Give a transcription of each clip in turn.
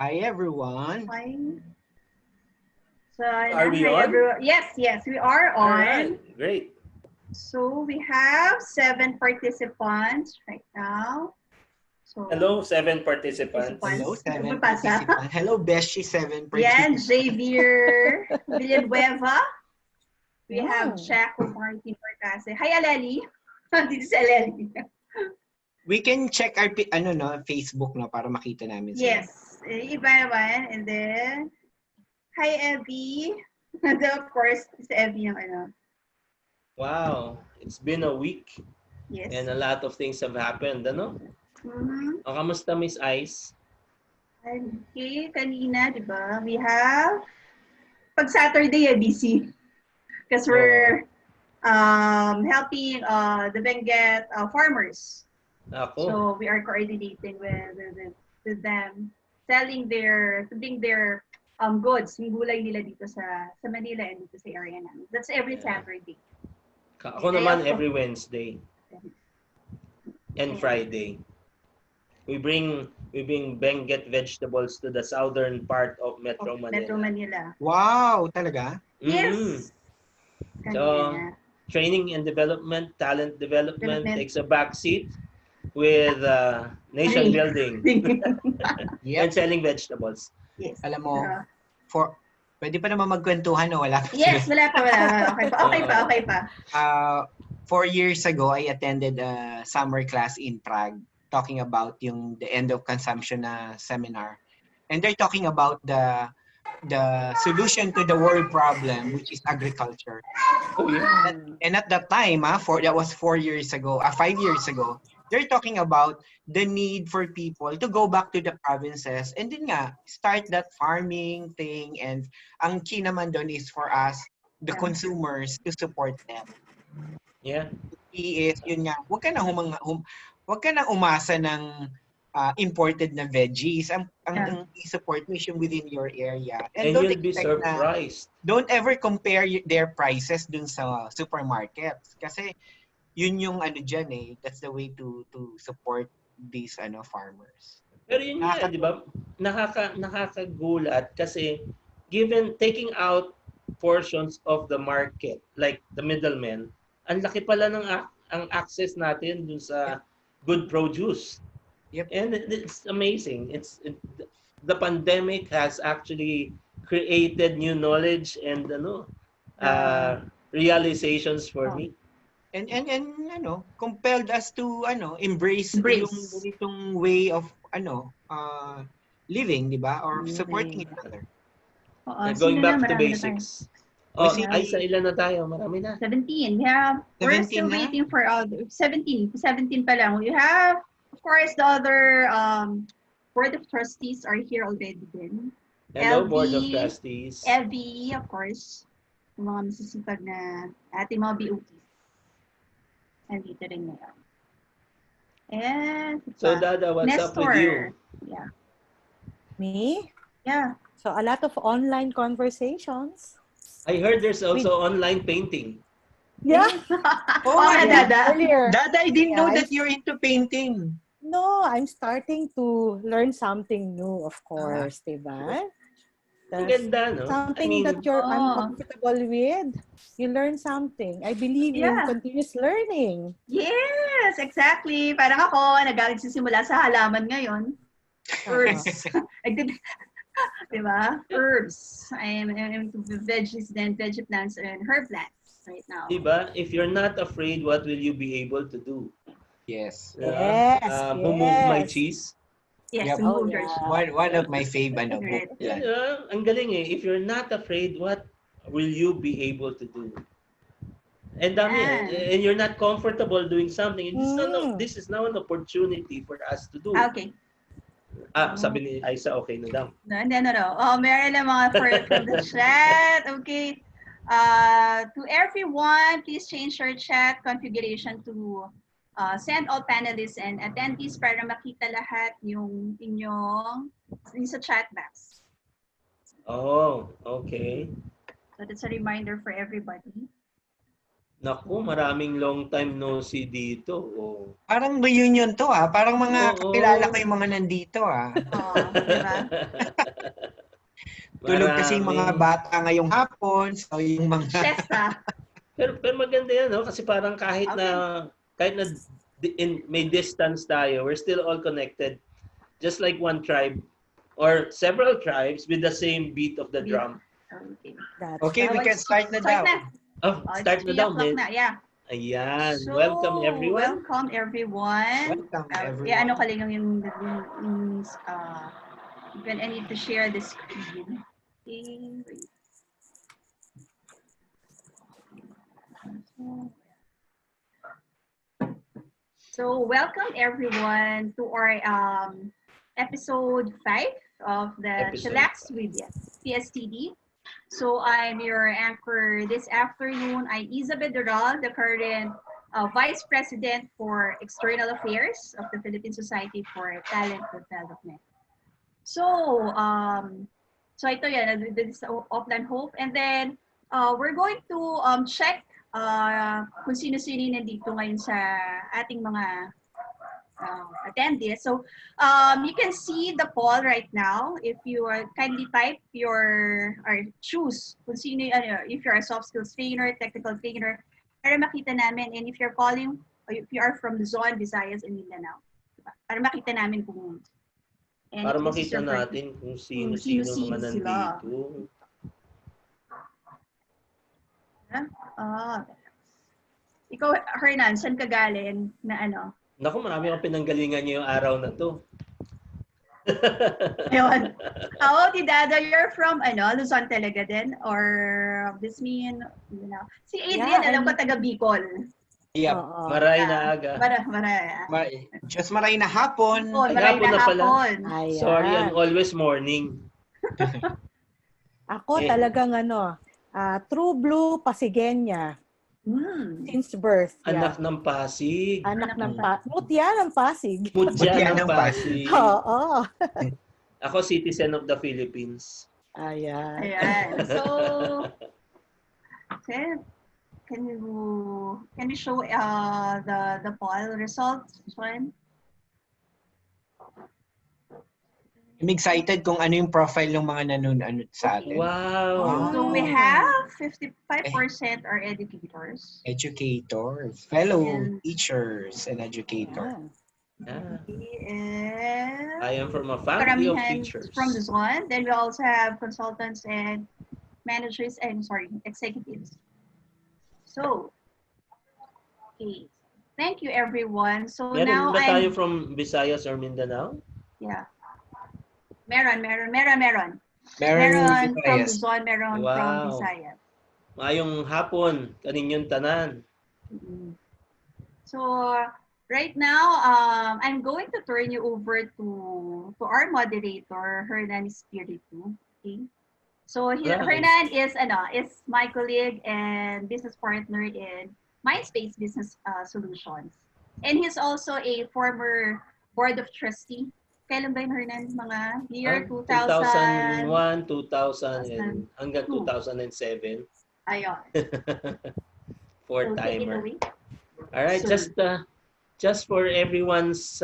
Hi, everyone. Hi. So, Are we hi on? everyone. Yes, we are All on. right, great. So we have 7 participants right now. So, Hello, 7 participants. Hello, participants. 7 Magbabasa. participants. Hello, Beshi, 7 Yan, participants. Xavier Villanueva. We have Yeah. Jaco Martin Orcase. Hi, Aleli. Dito si Aleli. We can check our Facebook no para makita namin sila. Yes. Iba naman. And then, hi, Evie. And then, of course, si Evie yung ano. Wow, it's been a week Yes. and a lot of things have happened, ano? Mhm. O, kamusta, Miss Ice? Okay, kanina, di ba? We have, pag Saturday, busy. Because we're helping the Benguet farmers. Ako. So we are coordinating with them, selling their goods, yung gulay nila dito sa Manila and dito sa area namin. That's every Yeah. Saturday. Ako naman every Wednesday and Friday. We bring Benguet vegetables to the southern part of Metro Manila. Metro Manila. Wow, talaga? Yes. So, training and development, talent development takes a back seat with nation building Yep. and selling vegetables. Yes. Alam mo, pwede pa naman magkwentuhan o wala pa? Yes, wala pa. Okay pa. 4 years ago, I attended a summer class in Prague talking about the end of consumption seminar. And they're talking about the solution to the world problem, which is agriculture. Oh, yeah. And at that time, that was 4 years ago, 5 years ago, they're talking about the need for people to go back to the provinces and then start that farming thing. And ang key naman doon is for us, the consumers, to support them. Yeah. Key is, yun nga, wag ka na umasa ng imported na veggies. Ang i-support mo is yung within your area. And don't you'll be surprised. Don't ever compare their prices dun sa supermarkets. Kasi yun yung dyan that's the way to support these farmers. Pero yun nga, di ba? Nakakagulat kasi taking out portions of the market, like the middlemen, ang laki pala ng ang access natin dun sa good produce. Yep. And it's amazing. The pandemic has actually created new knowledge and realizations for me. And compelled us to embrace yung ganitong way of living, di ba? Or supporting each other. Going back to basics. Isa ilan na tayo? Marami na. 17. We're still waiting for 17 pa lang. We have, of course, the other board of trustees are here already din. Hello, board of trustees. Evie, of course. Yung mga masisipag na ating mga BOTs. Nandito rin ngayon. And so, Dada, what's up with you? Yeah. Me? Yeah. So, a lot of online conversations. I heard there's also online painting. Yeah. Dada. Dada, I didn't know that you're into painting. No, I'm starting to learn something new, of course, diba? Ganda, no? Something that I'm comfortable with. You learn something. I believe in continuous learning. Yes, exactly. Parang ako, nag-aaral simula sa halaman ngayon. Herbs. Diba? Herbs. I'm into veggies, then veggie plants and herb plants right now. Diba? If you're not afraid, what will you be able to do? Yes. Who moved my cheese? Yes, one of my favorite book. Ang galing eh. If you're not afraid, what will you be able to do? And and you're not comfortable doing something. This is now an opportunity for us to do. Okay. Sabi ni Aisa, okay na daw. No. Meron na mga from the chat. Okay. To everyone, please change your chat configuration to send all panelists and attendees para makita lahat yung sa chat box. Oh, okay. So that's a reminder for everybody. Naku, maraming long time no see dito. Oh. Parang reunion to Parang mga kakilala ko Oo. yung mga nandito Oo, di ba? Tulog kasi yung mga Marami. bata ngayong hapon. So yung mga... Siesta. Pero maganda yan, no? Kasi parang kahit na may distance tayo, we're still all connected. Just like one tribe or several tribes with the same beat of the drum. Okay. Okay, we can start na daw. Oh, start na daw. Na, yeah. Ayan. So, welcome everyone. Welcome everyone. Welcome everyone. Yeah, ano ka lang yung I need to share the screen. Okay, wait. So, welcome everyone to our episode 5 of the Chillax with PSTD. So, I'm your anchor this afternoon. I'm Isabel Doral, the current Vice President for External Affairs of the Philippine Society for Talent Development. So, ito yan, this is Offline Hope. And then, we're going to check kung sino-sino nandito ngayon sa ating mga attendees. So, you can see the poll right now. If you kindly type or choose kung sino, if you're a soft skills trainer, technical trainer, para makita namin. And if you're calling, or if you are from Luzon, Visayas, and Mindanao, diba? Para makita namin kung... Para makita natin kung sino-sino mga nandito. Ikaw, Hernan, saan ka galing na ano? Naku, marami akong pinanggalingan niyo yung araw na to. Ayun. How about Dada? You're from Luzon talaga din? Or this mean, si Adrian, alam ko taga Bicol. Yep. Maray na aga. Just maray na hapon. Maray na hapon. Sorry, I'm always morning. Ako talagang true blue Pasigenya. Since birth. Anak ng Pasig. Anak ng Pasig. Mutya ng Pasig. Mutya ng Pasig. Oo. Ako citizen of the Philippines. Ayan. So, okay. Can you show the poll results, Sean? I'm excited kung ano yung profile ng mga nanonood sa atin. Wow. So we have 55% are educators. Educators, fellow teachers and educators. I am from a family of teachers. From this one. Then we also have consultants and managers and executives. So, okay. Thank you everyone. So Meron ba tayo from Visayas or Mindanao? Yeah. Meron from Luzon, meron from Visayas. Mayong hapon, kaninyong tanan. So, right now, I'm going to turn you over to our moderator, Hernan Espiritu. Okay? So, Hernan is my colleague and business partner in Mindspace Business Solutions. And he's also a former board of trustee. Kailan ba yun, Hernan? Mga year 2001, 2000, hanggang 2007. Ayun. Four-timer. All right, just for everyone's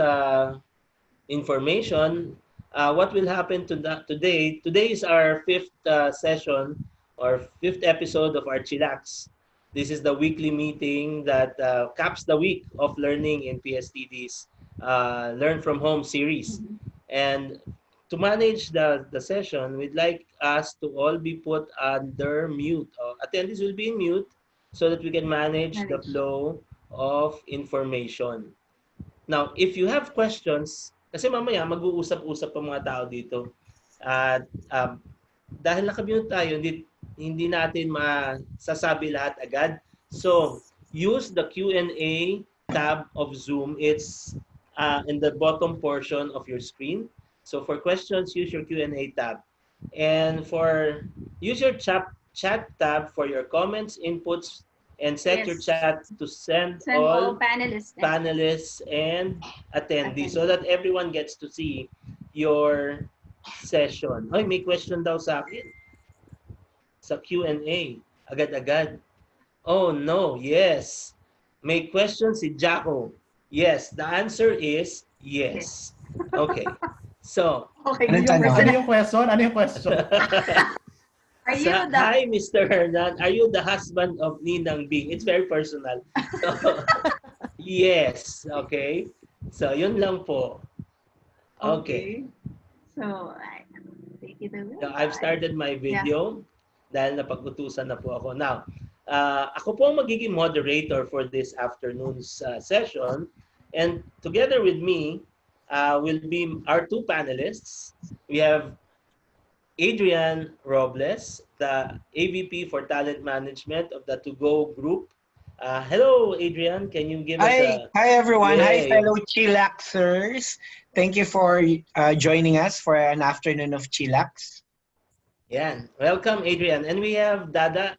information, what will happen today? Today is our fifth session or fifth episode of our Chillax. This is the weekly meeting that caps the week of learning in PSTD's Learn from Home series. And to manage the session, we'd like us to all be put under mute. Attendees will be in mute so that we can manage the flow of information. Now, if you have questions, kasi mamaya mag-uusap-usap pa mga tao dito. At dahil nakamute tayo, hindi natin masasabi lahat agad. So, use the Q&A tab of Zoom. It's in the bottom portion of your screen. So for questions, use your Q&A tab. And use your chat tab for your comments, inputs, and set your chat to send all panelists and attendees so that everyone gets to see your session. Ay, may question daw sa akin. Sa Q&A. Agad-agad. Oh no, yes. May question si Jaco. Yes, the answer is Yes. yes. Okay. So, Okay. Anong tanong? Ano yung question? Ano yung question? Are you the... hi Mr. Hernan, are you the husband of Ninang Bing? It's very personal. So, yes, okay. So, yun lang po. Okay. So, take it away. So, I've started my video dahil napag-utusan na po ako. Now, ako po ang magiging moderator for this afternoon's session. And together with me will be our two panelists. We have Adrian Robles, the AVP for Talent Management of the To Go Group. Hello, Adrian. Can you give us a... Hi everyone. Hi Yay. fellow Chillaxers. Thank you for joining us for an afternoon of Chillax. Yan. Welcome, Adrian. And we have Dada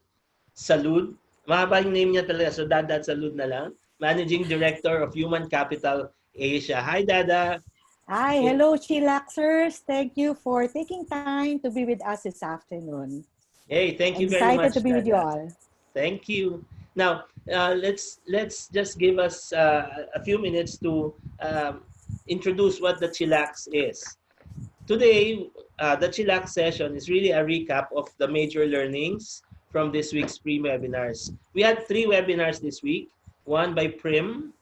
Salud. Mahaba yung name niya talaga. So, Dada Salud na lang. Managing Director of Human Capital Asia. Hi, Dada. Hi, hello Chillaxers. Thank you for taking time to be with us this afternoon. Hey, thank you very much, Excited to be with you Dada. all. Thank you. Now, let's just give us a few minutes to introduce what the Chillax is. Today, the Chillax session is really a recap of the major learnings from this week's pre-webinars. We had 3 webinars this week, one by Prim,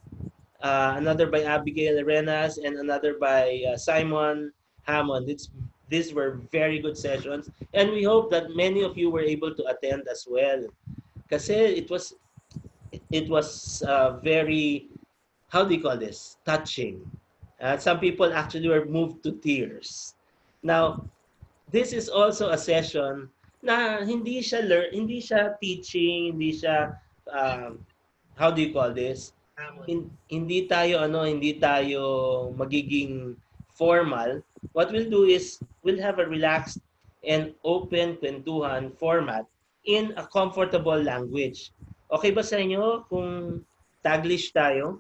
another by Abigail Arenas, and another by Simon Hammond. These were very good sessions, and we hope that many of you were able to attend as well. Kasi it was very, how do you call this? Touching. Some people actually were moved to tears. Now, this is also a session na hindi siya teaching, hindi siya how do you call this? Hindi tayo magiging formal. What we'll do is we'll have a relaxed and open kwentuhan format in a comfortable language. Okay ba sa inyo kung Taglish tayo?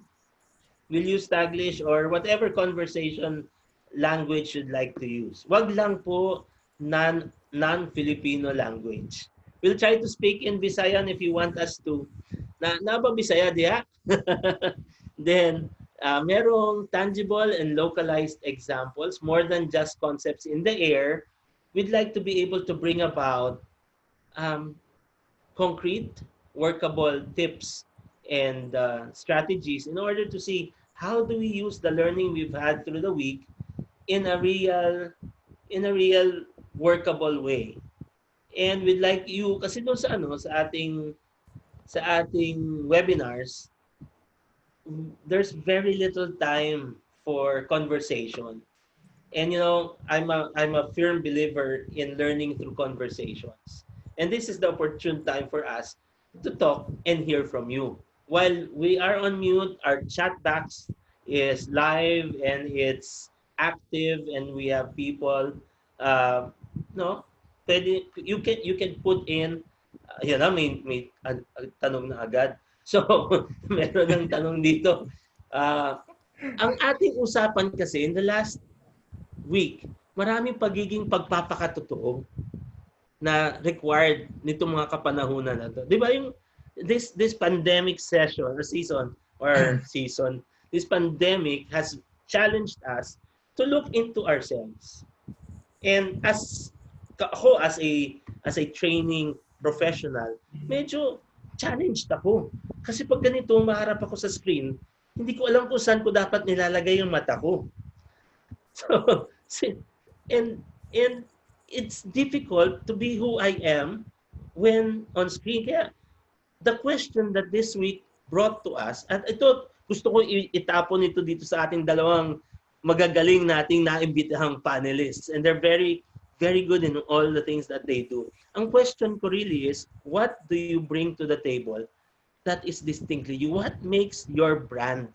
We'll use Taglish or whatever conversation language you'd like to use. Wag lang po non-Filipino language. We'll try to speak in Visayan if you want us to. Na ba Bisaya diha? Then, merong tangible and localized examples, more than just concepts in the air. We'd like to be able to bring about concrete, workable tips and strategies in order to see how do we use the learning we've had through the week in a real workable way. And we'd like you, kasi doon sa ating webinars, there's very little time for conversation. And you know, I'm a firm believer in learning through conversations. And this is the opportune time for us to talk and hear from you. While we are on mute, our chat box is live and it's active, and we have people. You can put in. May tanong na agad. So, meron ng tanong dito. Ang ating usapan kasi in the last week, maraming pagiging pagpapakatotoo na required nitong mga kapanahunan na to. Di ba yung this pandemic season, this pandemic has challenged us to look into ourselves. And as a training professional, medyo challenged ako. Kasi pag ganito maharap ako sa screen, hindi ko alam kung saan ko dapat nilalagay yung mata ko. So, and it's difficult to be who I am when on screen. Kaya the question that this week brought to us, at ito, gusto ko itapon ito dito sa ating dalawang magagaling nating naimbitahang panelists. And they're very, very good in all the things that they do. Ang question ko really is, what do you bring to the table that is distinctly you? What makes your brand?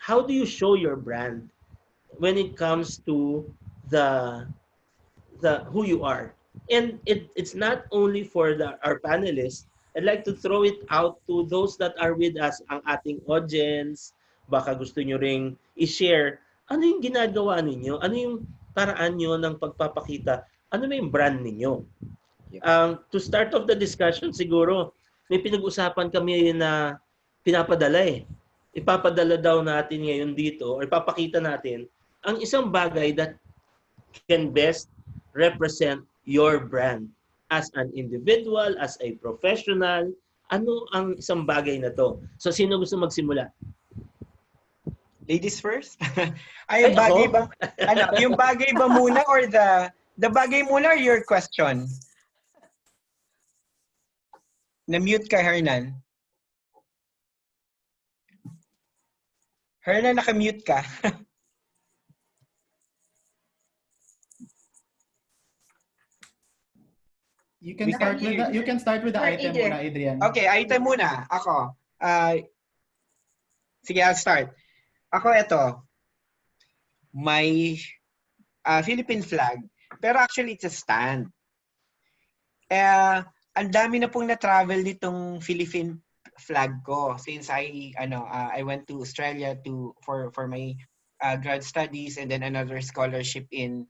How do you show your brand when it comes to the who you are? And it's not only for our panelists. I'd like to throw it out to those that are with us, ang ating audience. Baka gusto nyo ring i-share ano yung ginagawa ninyo, ano yung paraan nyo ng pagpapakita, ano na yung brand ninyo. To start off the discussion, siguro, may pinag-usapan kami na pinapadala eh. Ipapadala daw natin ngayon dito or ipapakita natin ang isang bagay that can best represent your brand as an individual, as a professional. Ano ang isang bagay na to? So, sino gusto magsimula? Ladies first? Ay, bagay ba? Ano, yung bagay ba muna or the bagay muna or your question? Na-mute ka, Hernan. Hernan, naka-mute ka. You can start with the item muna, Adrian. Okay, item muna. Ako. Sige, I'll start. Ako ito. May Philippine flag. Pero actually, it's a stand. Ang dami na pong na-travel nitong Philippine flag ko since I went to Australia for my grad studies and then another scholarship in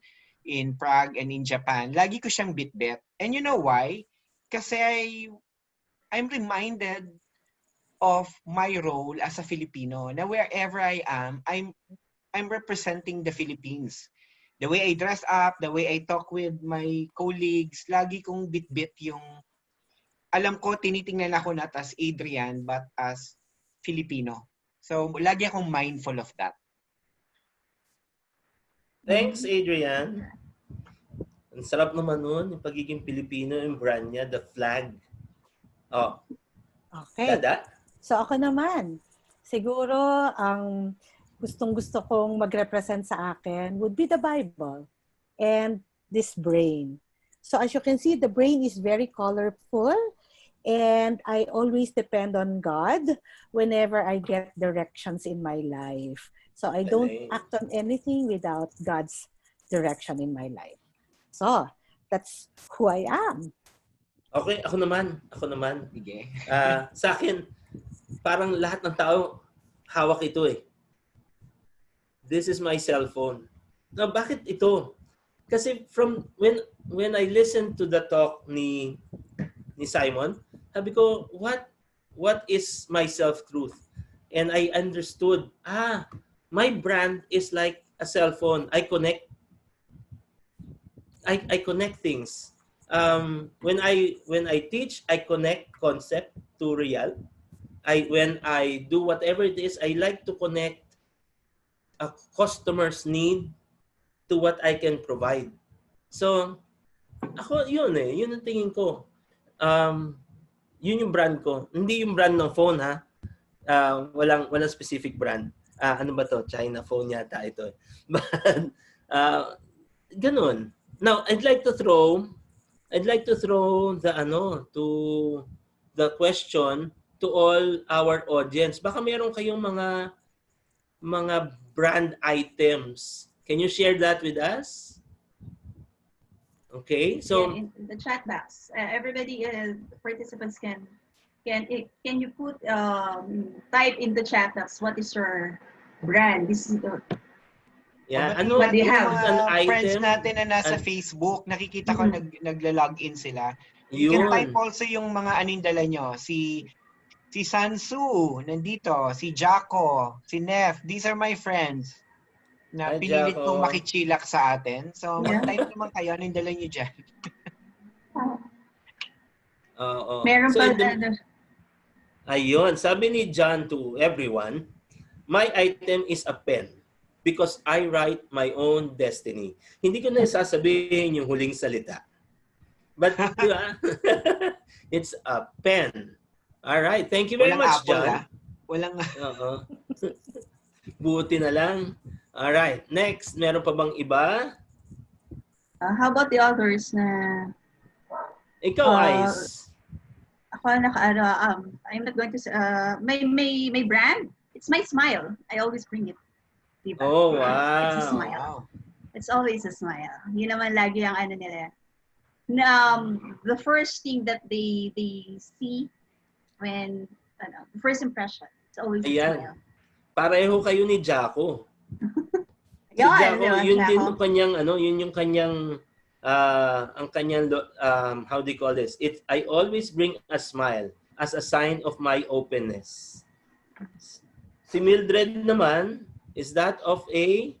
Prague and in Japan. Lagi ko siyang bit-bit. And you know why? Kasi I'm reminded of my role as a Filipino. Na wherever I am, I'm representing the Philippines. The way I dress up, the way I talk with my colleagues, lagi kong bit-bit yung alam ko tinitingnan ako not as Adrian but as Filipino. So lagi akong mindful of that. Thanks, Adrian. Ang sarap naman nun, yung pagiging Pilipino, yung brand niya, the flag. Oh. Okay. Dada? So ako naman, siguro ang gustong-gusto kong mag-represent sa akin would be the Bible and this brain. So as you can see, the brain is very colorful and I always depend on God whenever I get directions in my life. So I don't act on anything without God's direction in my life. So that's who I am. Okay, ako naman. Sige. Sa akin, parang lahat ng tao hawak ito eh. This is my cell phone. Now, bakit ito? Kasi from when I listened to the talk ni Simon, sabi ko, what is my self-truth? And I understood, my brand is like a cell phone. I connect things. When I teach, I connect concept to real. When I do whatever it is, I like to connect a customer's need to what I can provide. So, ako yun ang tingin ko. Yun yung brand ko. Hindi yung brand ng phone ha. Walang specific brand. Ano ba to? China phone yata ito. But ganun. Now, I'd like to throw the question to all our audience. Baka meron kayong mga brand items. Can you share that with us? Okay, so in the chat box, everybody, participants can you put type in the chat box what is your brand? This is the ano what they have. an Friends item natin na nasa Facebook, nakikita ko nagla-login sila. You can yun. type also yung mga anong dala nyo. Si Sansu, nandito. Si Jaco, si Nef. These are my friends na Hi, pinilit Jaco. kong makichillax sa atin. So, mag-type naman kayo. Anong dala nyo dyan? Meron So, pa ayun, sabi ni John to everyone, my item is a pen because I write my own destiny. Hindi ko na sasabihin yung huling salita. But, di ba? It's a pen. All right. Thank you very Walang much, apple, John. Walang... Buti na lang. All right. Next, meron pa bang iba? how about the others na Ikaw, Ice. ako I'm not going to say may brand. It's my smile. I always bring it. Diba? Oh, It's a wow. smile. It's always a smile. Yun naman lagi ang ano nila. The first thing that they see when the first impression, it's always a smile. Pareho kayo ni Jaco. Si Jaco, yun din yung kanyang yun yung kanyang ang kanyang how do you call this? I always bring a smile. as a sign of my openness. Si Mildred naman is that of a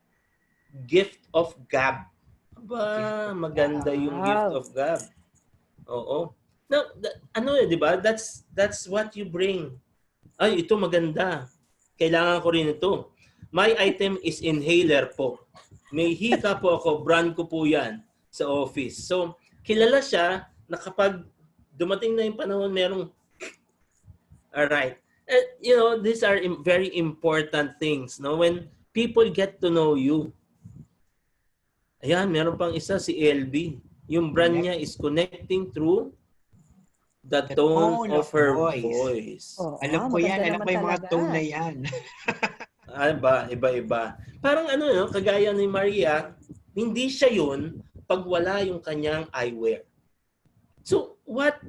gift of gab. Aba, maganda yung gift Wow. of gab. Oo. Now, ano eh, di ba? That's what you bring. Ay, ito maganda. Kailangan ko rin ito. My item is inhaler po. May hika po ako, brand ko po yan sa office. So, kilala siya na kapag dumating na yung panahon, merong, alright. You know, these are very important things. No? When people get to know you. Ayan, meron pang isa si LB. Yung brand niya is connecting through the tone of her voice. Oo, Alam ko yan. Alam maganda ko yung mga naman tone na talaga. yan. Iba-iba. Parang ano, no? Kagaya ni Maria, hindi siya yun pag wala yung kanyang eyewear. So, what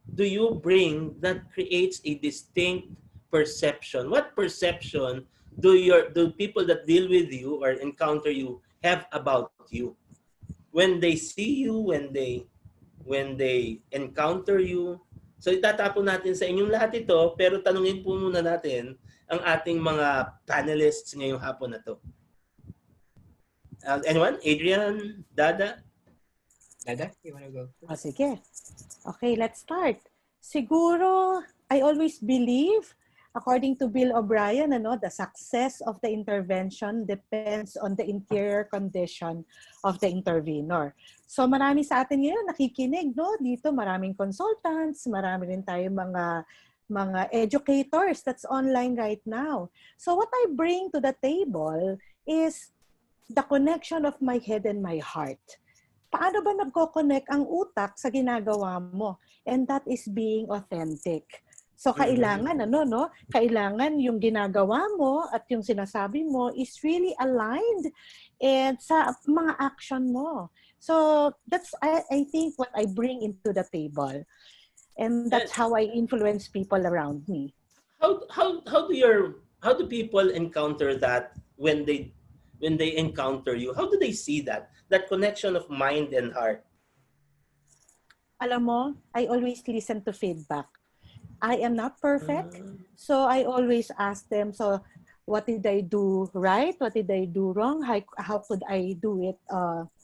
do you bring that creates a distinct perception? What perception do people that deal with you or encounter you have about you? When they see you, when they encounter you. So itatapon natin sa inyong lahat ito, pero tanungin po muna natin ang ating mga panelists ngayong hapon na to. Anyone? Adrian? Dada? Dada, you wanna go? O, sige. Okay, let's start. Siguro, I always believe, according to Bill O'Brien, the success of the intervention depends on the interior condition of the intervenor. So marami sa atin ngayon nakikinig, no? Dito maraming consultants, marami rin tayong mga educators that's online right now. So what I bring to the table is the connection of my head and my heart. Paano ba nagko-connect ang utak sa ginagawa mo? And that is being authentic. So kailangan kailangan yung ginagawa mo at yung sinasabi mo is really aligned and sa mga action mo. So that's I think what I bring into the table. And that's how I influence people around me. How do people encounter that when they encounter you? How do they see that connection of mind and heart? Alam mo, I always listen to feedback. I am not perfect, so I always ask them, so what did I do right? What did I do wrong? How could I do it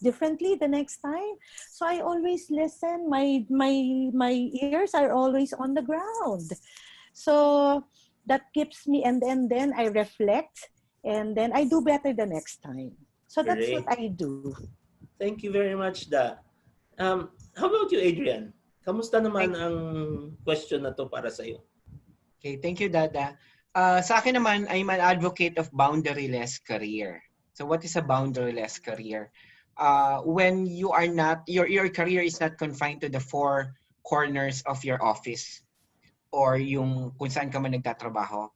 differently the next time? So I always listen. My ears are always on the ground. So that keeps me, and then I reflect, and then I do better the next time. So that's Great. what I do. Thank you very much, Da. How about you, Adrian? Kamusta naman ang question na to para sa iyo? Okay, thank you, Dada. Sa akin naman, I'm an advocate of boundaryless career. So what is a boundaryless career? When you are not, your career is not confined to the four corners of your office or yung kung saan ka man nagtatrabaho.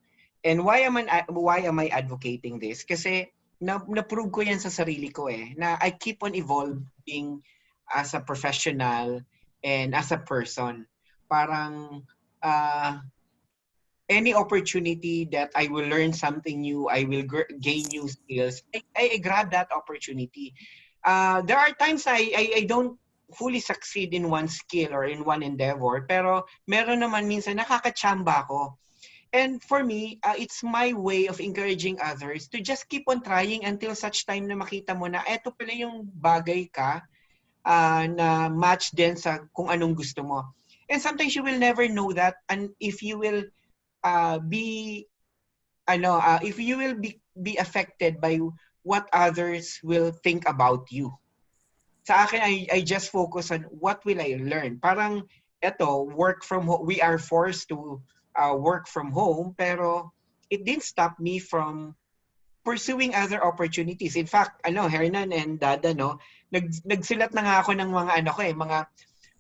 And why am I advocating this? Kasi na-prove ko yan sa sarili ko na I keep on evolving as a professional and as a person. Parang any opportunity that I will learn something new, I will gain new skills, I grab that opportunity. There are times I don't fully succeed in one skill or in one endeavor, pero meron naman minsan nakakachamba ako. And for me, it's my way of encouraging others to just keep on trying until such time na makita mo na eto pala yung bagay ka na match din sa kung anong gusto mo. And sometimes you will never know that, and if you will be affected by what others will think about you. Sa akin, I just focus on what will I learn. Parang eto, work from home. We are forced to work from home, pero it didn't stop me from pursuing other opportunities. In fact, Hernan and Dada, nagsulat na nga ako ng mga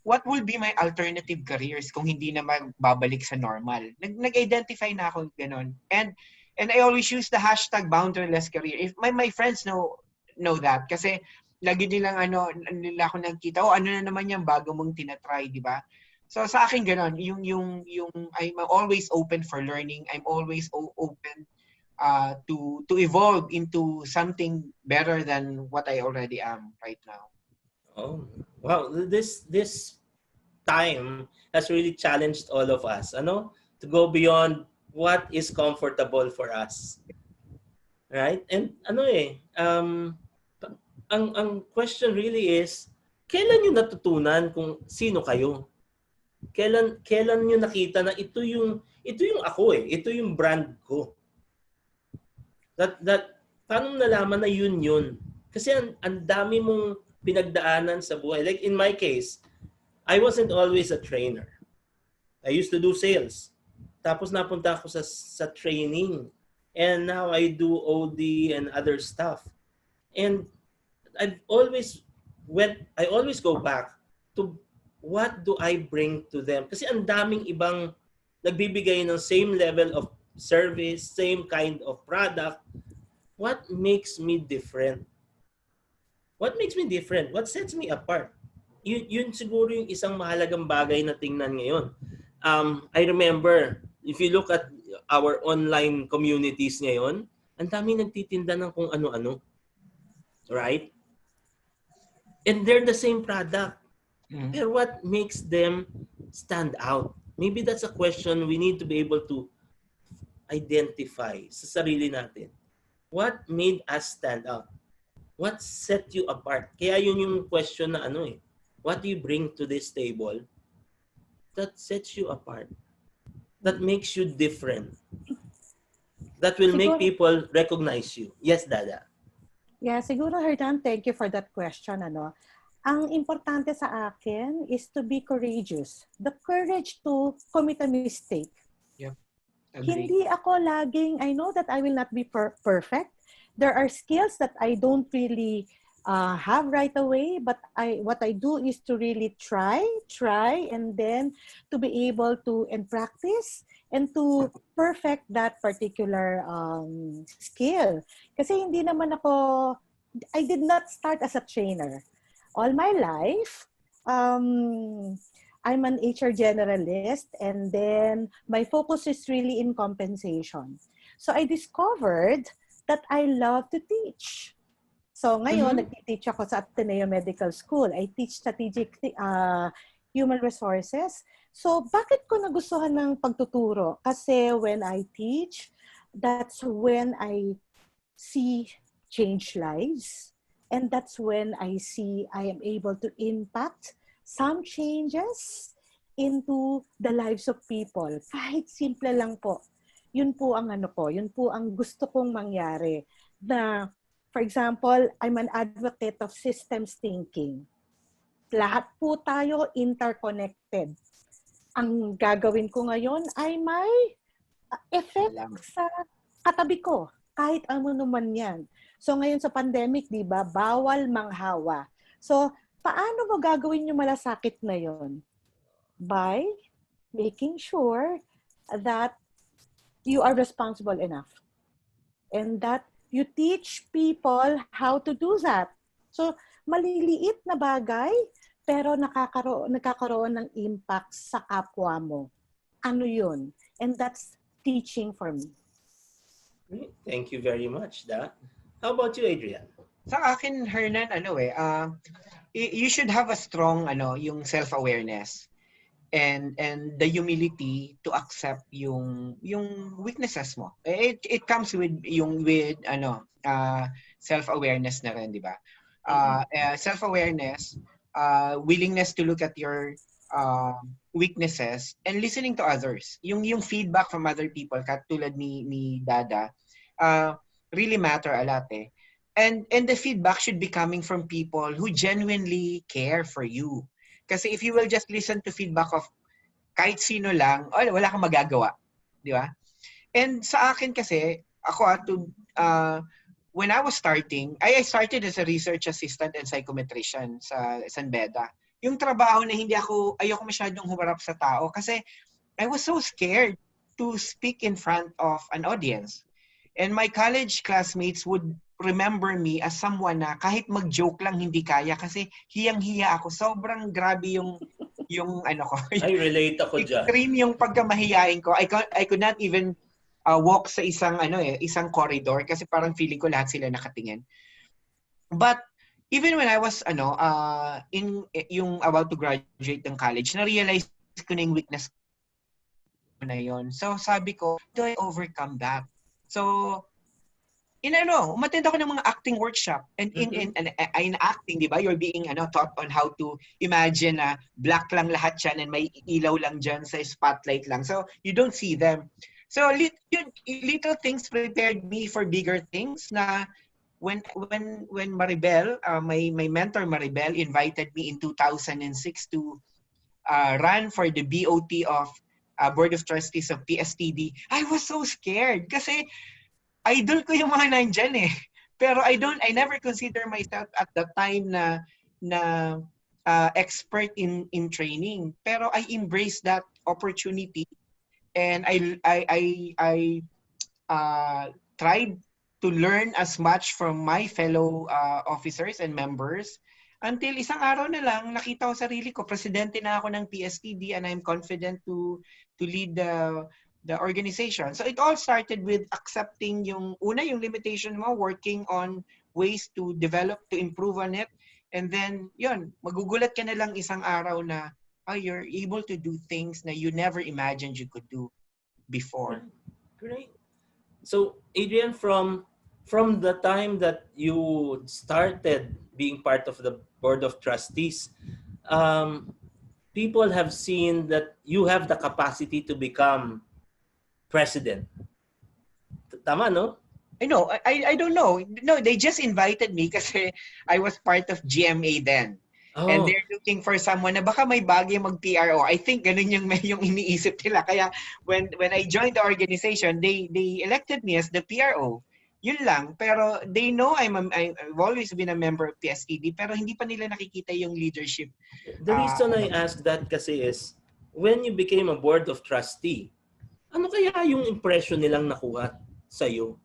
what will be my alternative careers kung hindi na babalik sa normal. Nag-identify na ako ganon. And I always use the hashtag boundaryless career. If my friends know that kasi lagi nilang nila ako nakita, ano na naman yung bago mong tinatry, di ba? So sa akin ganon, yung I'm always open for learning. I'm always open to evolve into something better than what I already am right now. Oh, wow. This time has really challenged all of us, to go beyond what is comfortable for us. Right? And ang question really is, kailan nyo natutunan kung sino kayo? Kailan nyo nakita na ito yung ako ito yung brand ko? Paano nalaman na yun? Kasi ang dami mong pinagdaanan sa buhay. Like in my case, I wasn't always a trainer. I used to do sales. Tapos napunta ako sa training. And now I do OD and other stuff. And I always go back to what do I bring to them? Kasi ang daming ibang nagbibigay ng same level of service, same kind of product. What makes me different? What makes me different? What sets me apart? Yun siguro yung isang mahalagang bagay na tingnan ngayon. I remember, if you look at our online communities ngayon, ang dami nagtitinda ng kung ano-ano. Right? And they're the same product. Pero what makes them stand out? Maybe that's a question we need to be able to identify sa sarili natin. What made us stand out? What set you apart? Kaya yun yung question na what do you bring to this table that sets you apart? That makes you different? That will make people recognize you. Yes, Dada. Yeah, siguro, Hernan, thank you for that question. Ang importante sa akin is to be courageous. The courage to commit a mistake. Yeah. Hindi ako laging, I know that I will not be perfect. There are skills that I don't really have right away, but what I do is to really try, and then to be able to and practice and to perfect that particular skill. Kasi hindi naman I did not start as a trainer. All my life, I'm an HR generalist, and then my focus is really in compensation. So I discovered that I love to teach. So ngayon, nag-teach ako sa Ateneo Medical School. I teach strategic human resources. So bakit ko nagustuhan ng pagtuturo? Kasi when I teach, that's when I see change lives. And that's when I see I am able to impact some changes into the lives of people. Kahit simple lang po. Yun po ang yun po ang gusto kong mangyari. Na, for example, I'm an advocate of systems thinking. Lahat po tayo interconnected. Ang gagawin ko ngayon ay may effect sa katabi ko. Kahit ano naman yan. So ngayon sa pandemic, di ba, bawal manghawa. So paano mo gagawin yung malasakit na yon? By making sure that you are responsible enough. And that you teach people how to do that. So maliliit na bagay, pero nakakaroon ng impact sa kapwa mo. Ano yun? And that's teaching for me. Thank you very much, Da. How about you, Adrian? Sa akin, Hernan, you should have a strong, yung self-awareness and the humility to accept yung weaknesses mo. It comes with self-awareness na rin, di ba? Self-awareness, willingness to look at your weaknesses and listening to others. Yung feedback from other people, katulad ni Dada, really matter a lot eh. And the feedback should be coming from people who genuinely care for you. Kasi if you will just listen to feedback of kahit sino lang, wala kang magagawa. Di ba? And sa akin kasi, ako when I was starting, I started as a research assistant and psychometrician sa San Beda. Yung trabaho na ayoko masyadong humarap sa tao kasi I was so scared to speak in front of an audience. And my college classmates would remember me as someone na kahit mag-joke lang hindi kaya kasi hiyang-hiya ako. Sobrang grabe yung ko. I relate ako dyan. Extreme yung pagkamahiyain ko. I could not even walk sa isang corridor kasi parang feeling ko lahat sila nakatingin. But even when I was in yung about to graduate ng college, na-realize ko na yung weakness ko na yon. So sabi ko, do I overcome that? So umattend ako ng mga acting workshop and in acting, 'di ba? You're being taught on how to imagine na black lang lahat 'yan and may ilaw lang diyan sa spotlight lang. So you don't see them. So little things prepared me for bigger things na when Maribel, my mentor Maribel invited me in 2006 to run for the BOT of Board of Trustees of PSTD. I was so scared kasi idol ko yung mga nandyan eh. Pero I never consider myself at the time na expert in training. Pero I embraced that opportunity and I tried to learn as much from my fellow officers and members until isang araw na lang nakita ko sarili ko, presidente na ako ng PSTD and I'm confident to lead the organization. So it all started with accepting yung limitation mo, working on ways to develop, to improve on it. And then, magugulat ka na lang isang araw na, you're able to do things na you never imagined you could do before. Great. So, Adrian, from the time that you started being part of the Board of Trustees, people have seen that you have the capacity to become president. Tama, no? I know. I don't know. No, they just invited me kasi I was part of GMA then. Oh. And they're looking for someone na baka may bagay mag-PRO. I think ganun yung iniisip nila. Kaya when I joined the organization, they elected me as the PRO. Yun lang. Pero they know I've always been a member of PSTD pero hindi pa nila nakikita yung leadership. The reason I asked that kasi is when you became a board of trustee, ano kaya yung impression nilang nakuha sa'yo?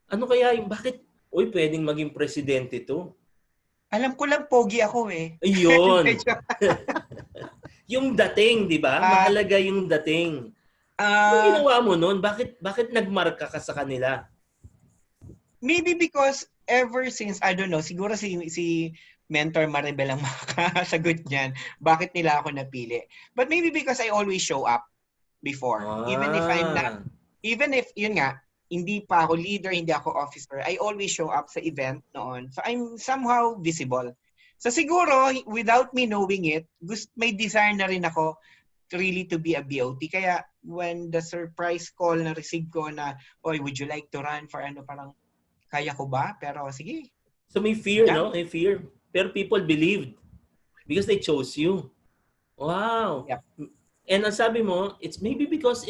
Ano kaya yung, bakit, pwedeng maging presidente to? Alam ko lang, pogi ako eh. Ayun. Yung dating, di ba? Mahalaga yung dating. Ano ginawa mo nun? Bakit nagmarka ka sa kanila? Maybe because ever since, I don't know, siguro si Mentor Maribel ang makasagot niyan. Bakit nila ako napili? But maybe because I always show up before. Even if I'm not, yun nga, hindi pa ako leader, hindi ako officer, I always show up sa event noon. So I'm somehow visible. So siguro, without me knowing it, may desire na rin ako really to be a BOT. Kaya when the surprise call na receive ko na, would you like to run for parang, kaya ko ba? Pero sige. So may fear, no? May fear. Pero people believed because they chose you. Wow. Yep. And ang sabi mo, it's maybe because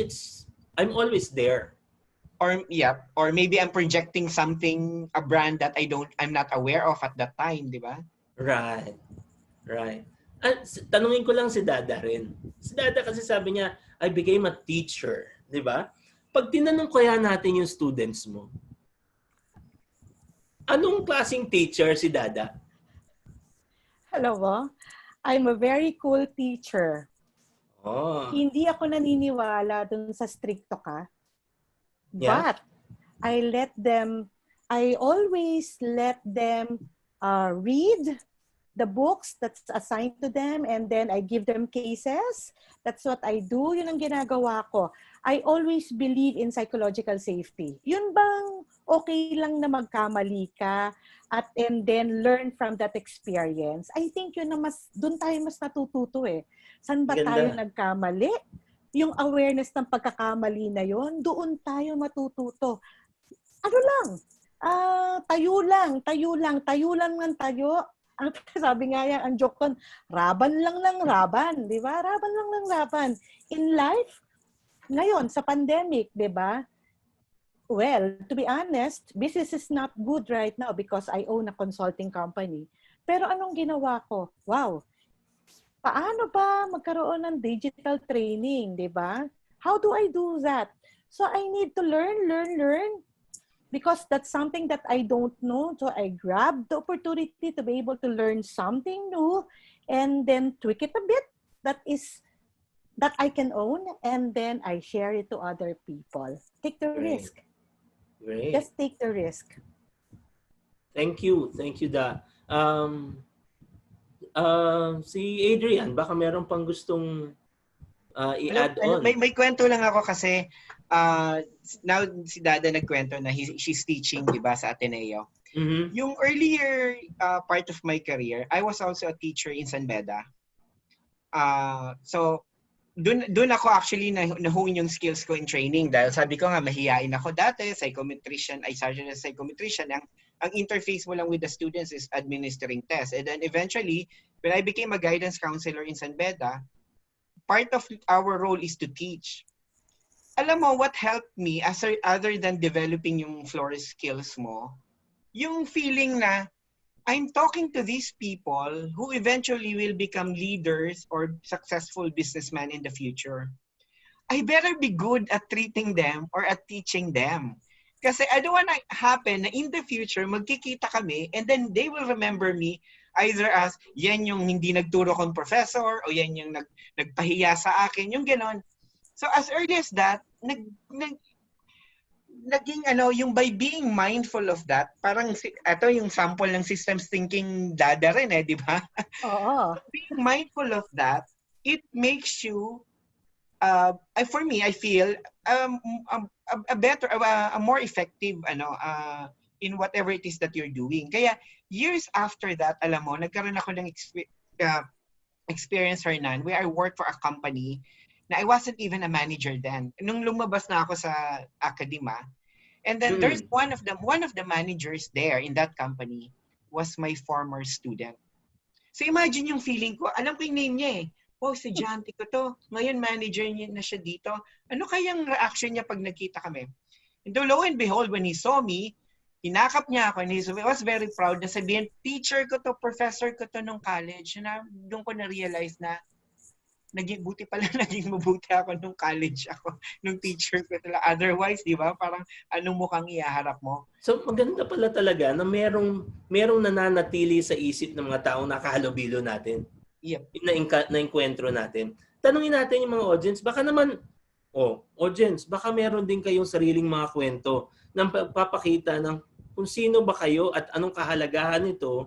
I'm always there. Or maybe I'm projecting something, a brand that I'm not aware of at that time, di ba? Right. At tanungin ko lang si Dada rin. Si Dada kasi sabi niya, I became a teacher, di ba? Pag tinanong kaya natin yung students mo, anong klaseng teacher si Dada? Hello, I'm a very cool teacher. Oh. Hindi ako naniniwala dun sa stricto ka. Yeah. But I always let them read the books that's assigned to them and then I give them cases. That's what I do. Yun ang ginagawa ko. I always believe in psychological safety. Yun bang okay lang na magkamali ka and then learn from that experience? I think yun na doon tayo mas natututo eh. Saan ba tayo nagkamali? Yung awareness ng pagkakamali na yon, doon tayo matututo. Ano lang? Tayo lang. Ang sabi nga yan, ang joke kon, raban lang ng raban, di ba? Raban lang ng raban. In life, ngayon, sa pandemic, di ba? Well, to be honest, business is not good right now because I own a consulting company. Pero anong ginawa ko? Wow! Paano ba magkaroon ng digital training, di ba? How do I do that? So I need to learn. Because that's something that I don't know. So I grabbed the opportunity to be able to learn something new and then tweak it a bit that I can own and then I share it to other people. Take the risk. Great. Just take the risk. Thank you, Da. Um, si Adrian, baka meron pang gustong i-add on. May kwento lang ako kasi now si Dada nagkwento na she's teaching, di ba, sa Ateneo. Mm-hmm. Yung earlier part of my career, I was also a teacher in San Beda. So, dun ako actually na-hone yung skills ko in training dahil sabi ko nga, mahihain ako dati, psychometrician, I started as psychometrician. Ang interface mo lang with the students is administering tests. And then eventually, when I became a guidance counselor in San Beda, part of our role is to teach. Alam mo, what helped me, other than developing yung florist skills mo, yung feeling na, I'm talking to these people who eventually will become leaders or successful businessmen in the future. I better be good at treating them or at teaching them. Kasi I don't want to happen na in the future, magkikita kami and then they will remember me either as yan yung hindi nagturo kong professor o yan yung nagpahiya sa akin, yung ganon. So as early as that, naging yung by being mindful of that, parang ito yung sample ng systems thinking Dada rin di ba? Oo. Being mindful of that, it makes you for me, I feel a better, a more effective in whatever it is that you're doing. Kaya years after that, alam mo, nagkaroon ako ng experience, Hernan, where I worked for a company na I wasn't even a manager then. Nung lumabas na ako sa academa, and then there's one of the managers there in that company was my former student. So imagine yung feeling ko, alam ko yung name niya oh, estudyante ko to. Ngayon manager niya na siya dito. Ano kayang reaction niya pag nagkita kami? And lo and behold, when he saw me, hinakap niya ako and he was very proud na sabihin, teacher ko to, professor ko to nung college. Na doon ko na-realize na naging mabuti ako nung college ako, nung teacher ko talaga. Otherwise, di ba, parang anong mukhang ihaharap mo? So maganda pala talaga na merong nananatili sa isip ng mga taong nakahalubilo natin. Yep. Na-enkwentro natin. Tanungin natin yung mga audience, baka naman, audience, baka meron din kayong sariling mga kwento na papakita ng kung sino ba kayo at anong kahalagahan nito,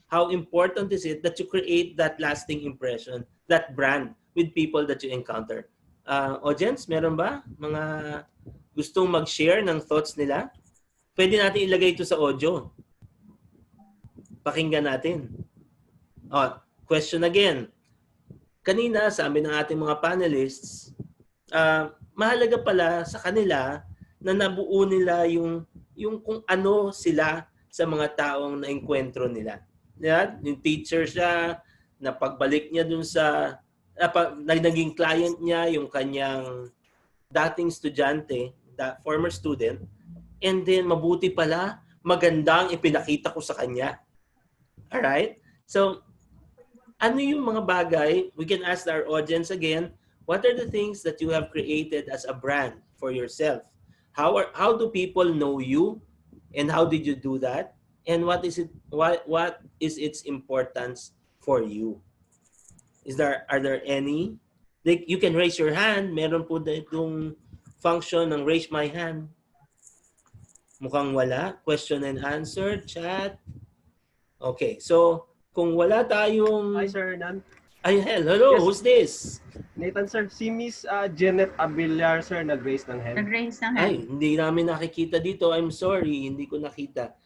how important is it that you create that lasting impression, that brand with people that you encounter. Audience, meron ba mga gustong mag-share ng thoughts nila? Pwede natin ilagay ito sa audio. Pakinggan natin. Question again. Kanina, sabi ng ating mga panelists, mahalaga pala sa kanila na nabuo nila yung kung ano sila sa mga taong na-enkwentro nila. Yeah? Yung teacher siya, na pagbalik niya dun sa, naging client niya, yung kanyang dating estudyante, former student, and then mabuti pala, magandang ipinakita ko sa kanya. Alright? So, ano yung mga bagay, we can ask our audience again, what are the things that you have created as a brand for yourself? How do people know you? And how did you do that? And what is its importance for you? Are there any? You can raise your hand. Meron po itong function ng raise my hand. Mukhang wala. Question and answer, chat. Okay, so kung wala tayong... Hi, Sir Hernan. Ay, hello. Yes. Who's this? Nathan, sir. Si Miss Janet Abiliar, sir, nag-raise ng hand. Nag-raise ng hand. Ay, hindi namin nakikita dito. I'm sorry, hindi ko nakita.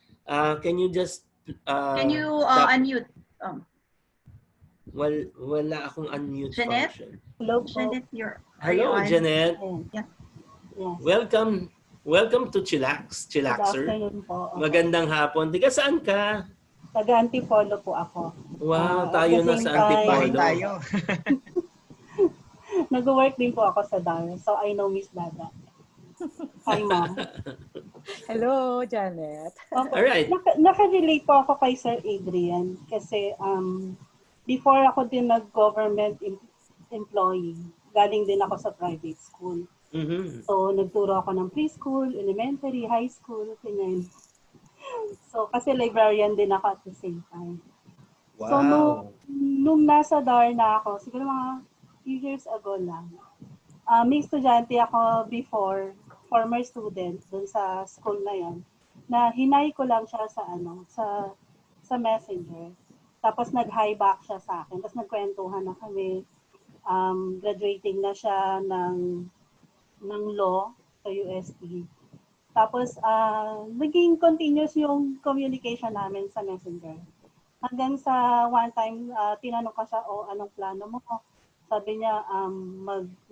Can you just... Can you unmute? Wala akong unmute Janet? function. Hello po. Janet, Hello, Janet. Yeah. Yes. Welcome to Chillax, Chillaxer. Good afternoon po. Magandang hapon. Tiga saan ka? Taga-Antipolo po ako. Wow, tayo na sa Bahay Antipolo. tayo. Nag-work din po ako sa Dada. So, I know Miss Dada. Hi, ma'am. Hello, Janet. Okay. Alright. Naka-relate po ako kay Sir Adrian kasi before ako din nag-government employee, galing din ako sa private school. Mm-hmm. So, nagturo ako ng preschool, elementary, high school, ganyan. So, kasi librarian din ako at the same time. Wow. So, nung nasa DAR na ako, siguro mga few years ago lang, may estudyante ako before, former student dun sa school na yon, na hinay ko lang siya sa sa Messenger. Tapos nag-hi back siya sa akin. Tapos nagkwentuhan na kami. Graduating na siya ng law sa UST. Tapos naging continuous yung communication namin sa Messenger. Hanggang sa one time, tinanong ko siya, anong plano mo? Sabi niya,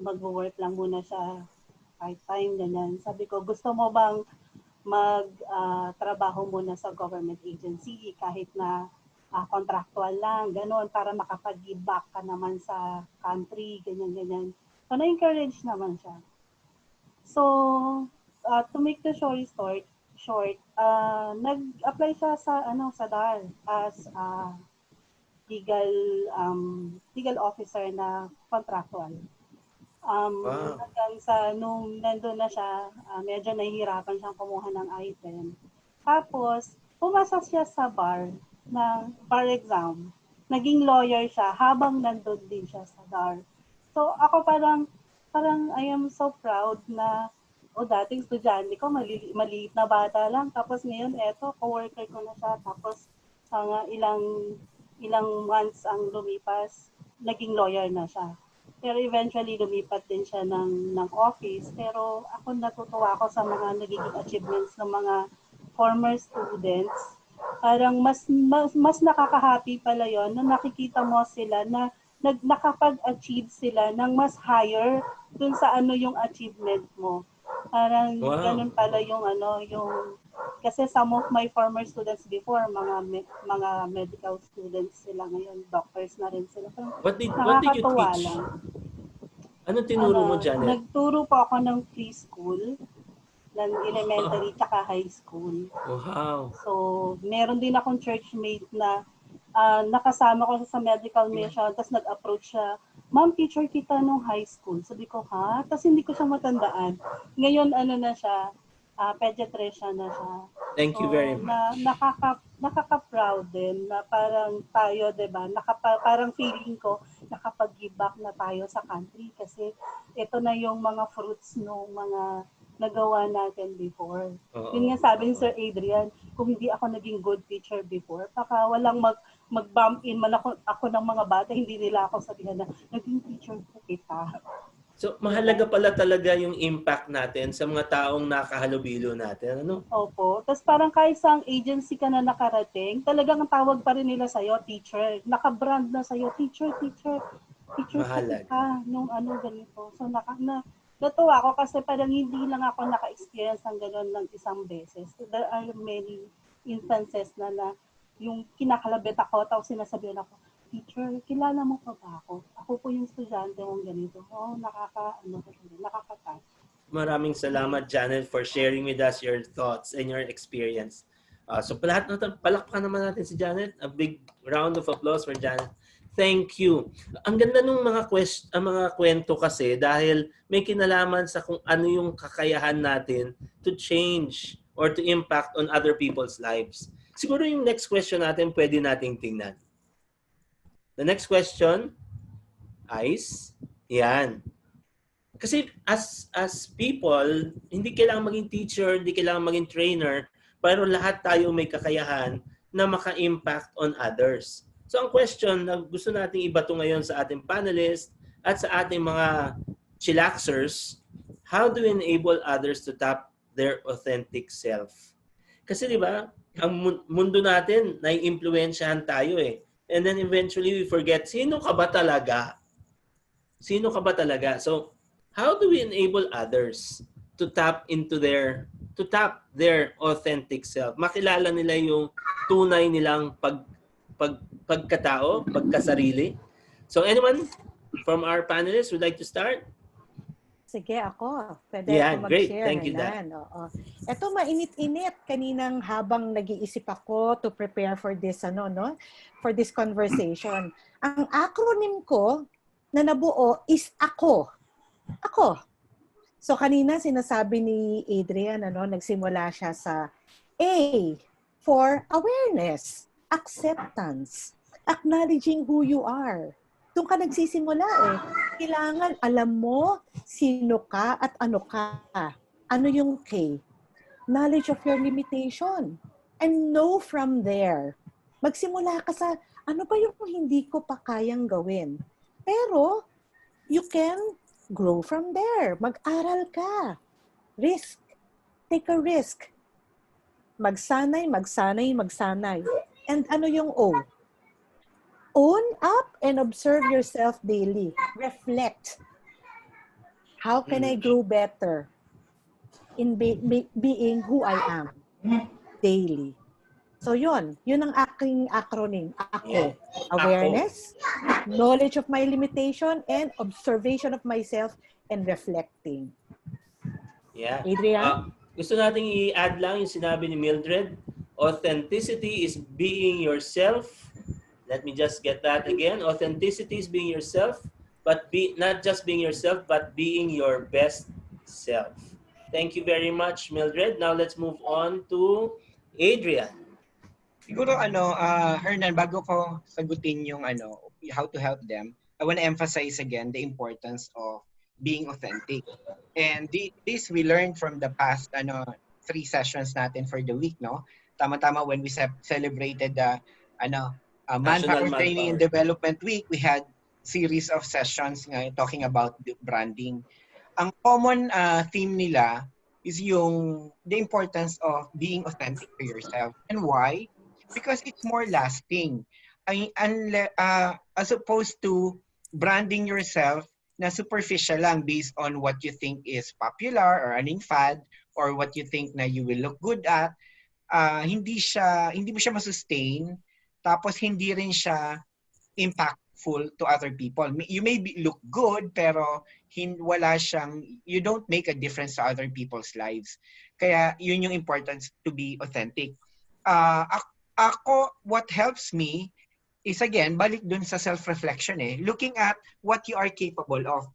mag-work lang muna siya part-time, ganyan. Sabi ko, gusto mo bang mag-trabaho muna sa government agency kahit na contractual lang, gano'n, para makapag-give back ka naman sa country, ganyan. So, na-encourage naman siya. So, to make the story short, nag-apply siya sa DAR as legal officer na contractual. Hanggang sa nung nandun na siya, medyo nahihirapan siyang kumuha ng item. Tapos, pumasa siya sa bar exam. Naging lawyer siya habang nandun din siya sa DAR. So, ako parang I am so proud na dating estudyante ko, maliit na bata lang. Tapos ngayon, co-worker ko na siya. Tapos, ilang months ang lumipas, naging lawyer na siya. Pero eventually, lumipat din siya ng office. Pero ako natutuwa ako sa mga nagiging achievements ng mga former students. Parang mas nakaka-happy pala yon na nakikita mo sila na nakapag-achieve sila ng mas higher dun sa yung achievement mo. Parang ganun pala yung kasi some of my former students before, mga medical students sila ngayon, doctors na rin sila. What did you teach? Ano tinuro mo, Janet? Nagturo po ako ng preschool, ng elementary tsaka high school. Wow. So, meron din akong churchmate na nakasama ko sa medical mission, tapos nag-approach siya, "Ma'am, teacher kita nung high school." Sabi ko, "Ha?" Tapos hindi ko siya matandaan. Ngayon, na siya, pediatrician na siya. Thank you very much. Nakaka-proud din na parang tayo, diba? Parang feeling ko, nakapag-give back na tayo sa country kasi ito na yung mga fruits ng mga nagawa natin before. Yun nga sabi ni Sir Adrian, kung hindi ako naging good teacher before, baka walang mag-bump in man ako ng mga bata, hindi nila ako sabihan na, naging teacher po kita. So, mahalaga pala talaga yung impact natin sa mga taong nakahalubilo natin, ano? Opo. Tapos parang kahit sa agency ka na nakarating, talagang ang tawag pa rin nila sa'yo, teacher. Naka-brand na sa'yo, teacher. Teacher ka, nung ganito. So, natuwa ako kasi parang hindi lang ako naka-experience ng gano'n ng isang beses. There are many instances na yung kinakalabit ako, tapos sinasabihan ako, "Teacher, kilala mo pa ba ako? Ako po yung estudyante mong ganito." Nakaka-touch. Maraming salamat, Janet, for sharing with us your thoughts and your experience. So, palakpakan naman natin si Janet. A big round of applause for Janet. Thank you. Ang ganda ng mga kwento kasi dahil may kinalaman sa kung ano yung kakayahan natin to change or to impact on other people's lives. Siguro yung next question natin pwede nating tingnan. The next question, Ice. Yan. Kasi as people, hindi kailangan maging teacher, hindi kailangan maging trainer, pero lahat tayo may kakayahan na maka-impact on others. So ang question na gusto nating ibato ngayon sa ating panelists at sa ating mga chillaxers, how do we enable others to tap their authentic self? Kasi di ba, ang mundo natin, nai-impluwensyahan tayo eh. And then eventually we forget, sino ka ba talaga? Sino ka ba talaga? So, how do we enable others to tap their authentic self? Makilala nila yung tunay nilang pagkatao, pagkasarili. So, anyone from our panelists would like to start? Sige, ako. Pwede ako mag-share. Great. Thank you, Dad. Ito, mainit-init. Kaninang habang nag-iisip ako to prepare for this, for this conversation. Ang acronym ko na nabuo is AKO. Ako. So, kanina sinasabi ni Adrian, nagsimula siya sa A for awareness, acceptance, acknowledging who you are. Doon ka nagsisimula eh. Kailangan alam mo sino ka at ano ka. Ano yung K? Knowledge of your limitation. And know from there Magsimula ka sa, ano ba yung hindi ko pa kayang gawin? Pero, you can grow from there. Mag-aral ka. Risk. Take a risk. Magsanay, magsanay, magsanay. And ano yung O? Own up and observe yourself daily. Reflect. How can I grow better in being who I am daily? So yun ang aking acronym. Ako. Awareness, knowledge of my limitation, and observation of myself and reflecting. Yeah. Adrian? Gusto nating i-add lang yung sinabi ni Mildred. Authenticity is being yourself. Let me just get that again. Authenticity is being yourself, but not just being yourself, but being your best self. Thank you very much, Mildred. Now let's move on to Adrian. Siguro Hernan, bago ko sagutin yung how to help them, I want to emphasize again the importance of being authentic. And this we learned from the past 3 sessions natin for the week, no? Tama-tama when we celebrated the Manpower Training and Development Week, we had series of sessions talking about the branding. Ang common theme nila is the importance of being authentic to yourself. And why? Because it's more lasting. As opposed to branding yourself na superficial lang based on what you think is popular or anong fad or what you think na you will look good at, hindi mo siya masustain, tapos hindi rin siya impactful to other people. You may look good pero you don't make a difference to other people's lives. Kaya yun yung importance to be authentic. Ako, what helps me is again, balik dun sa self-reflection looking at what you are capable of.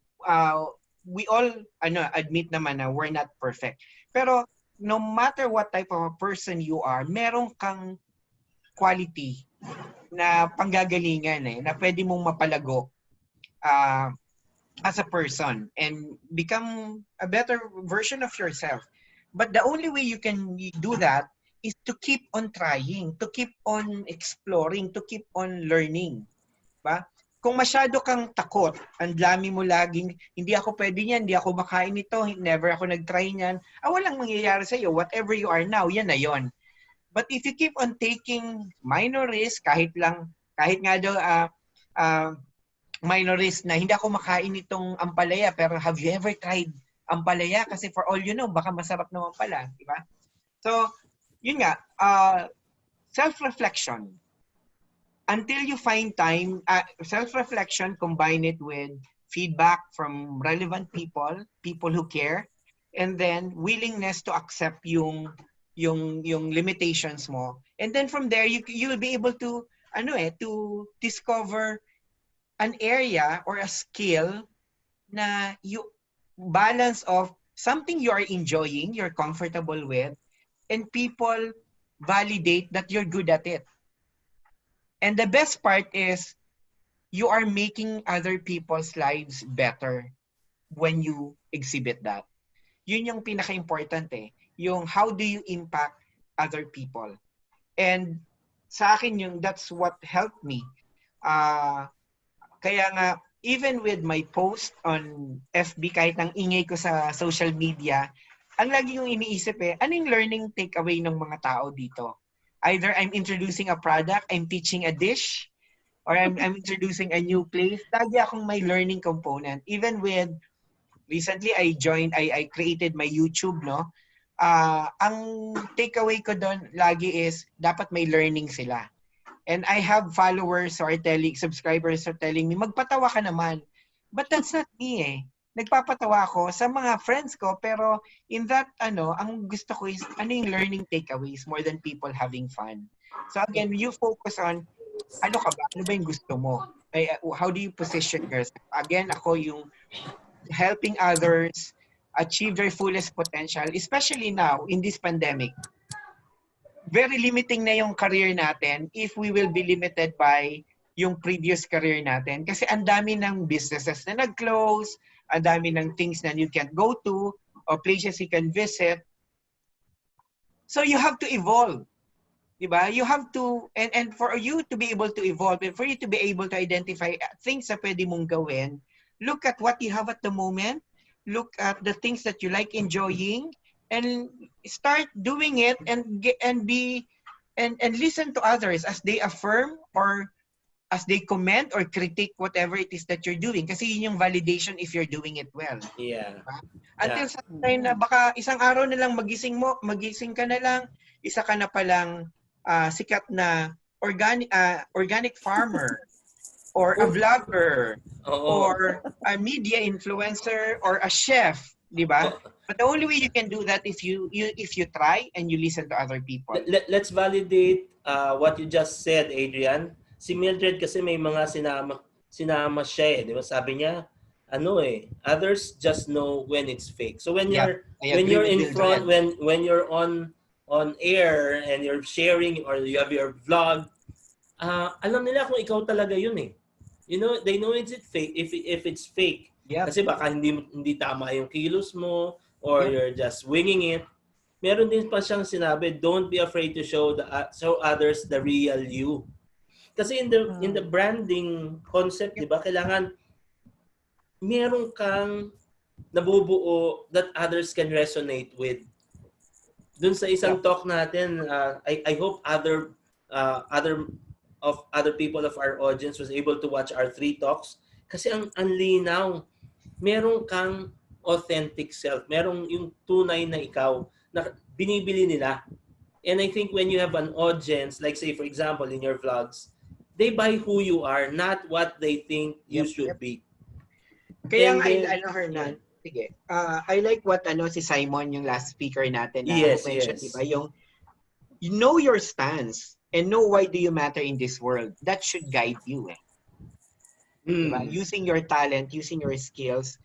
We all admit naman na we're not perfect. Pero no matter what type of a person you are, meron kang quality na panggagalingan na pwede mong mapalago as a person and become a better version of yourself. But the only way you can do that is to keep on trying, to keep on exploring, to keep on learning. Ba? Kung masyado kang takot, ang dami mo laging, hindi ako pwede niyan, hindi ako makain nito, never ako nag-try niyan, walang mangyayari sa'yo. Whatever you are now, yan na yon. But if you keep on taking minor risk, kahit nga daw minor risk na hindi ako makain itong ampalaya, pero have you ever tried ampalaya? Kasi for all you know, baka masarap naman pala, di ba? So, yun nga, self-reflection. Until you find time, self-reflection, combine it with feedback from relevant people who care, and then willingness to accept yung limitations mo. And then from there, you will be able to discover an area or a skill na you balance of something you are enjoying, you're comfortable with, and people validate that you're good at it. And the best part is you are making other people's lives better when you exhibit that. Yun yung pinaka-important yung how do you impact other people. And sa akin that's what helped me. Kaya nga, even with my post on FB, kahit ang ingay ko sa social media, ang lagi yung iniisip anong learning takeaway ng mga tao dito? Either I'm introducing a product, I'm teaching a dish, or I'm introducing a new place. Lagi akong may learning component. Even with, recently I created my YouTube, no? Ang takeaway ko doon lagi is, dapat may learning sila. And I have followers or subscribers are telling me, magpatawa ka naman. But that's not me Nagpapatawa ako sa mga friends ko, pero in that, ang gusto ko is, yung learning takeaways more than people having fun. So again, you focus on, ano ba yung gusto mo? How do you position yourself? Again, ako yung helping others achieve their fullest potential, especially now, in this pandemic. Very limiting na yung career natin if we will be limited by yung previous career natin. Kasi ang dami ng businesses na nag-close, ang dami ng things na you can't go to, or places you can visit. So you have to evolve. Diba? You have to, and for you to be able to evolve, and for you to be able to identify things na pwede mong gawin, look at what you have at the moment, look at the things that you like enjoying, and start doing it, and listen to others as they affirm or as they comment or critique whatever it is that you're doing. Kasi yun yung validation if you're doing it well. Yeah. Diba? Until sa time na baka isang araw na lang magising ka na lang, isa ka na palang sikat na organic farmer or a vlogger or a media influencer or a chef, di ba? But the only way you can do that if you try and you listen to other people. Let's validate what you just said, Adrian. Si Mildred kasi may mga sinama siya eh. Di ba? Sabi niya, others just know when it's fake. So when you're in front, when you're on air and you're sharing or you have your vlog, alam nila kung ikaw talaga yun eh. You know, they know it's fake if it's fake. Yep. Kasi baka hindi tama yung kilos mo or you're just winging it. Meron din pa siyang sinabi, don't be afraid to show others the real you. Kasi in the branding concept, 'di ba, kailangan meron kang nabubuo that others can resonate with. Dun sa isang talk natin, I hope other people of our audience was able to watch our 3 talks kasi ang linaw. Meron kang authentic self, merong yung tunay na ikaw na binibili nila. And I think when you have an audience, like say for example in your vlogs, they buy who you are, not what they think you should be. Kaya Hernan, sige. I like what si Simon, yung last speaker natin na mentioned, diba? Yung you know your stance and know why do you matter in this world. That should guide you. Diba? Using your talent, using your skills,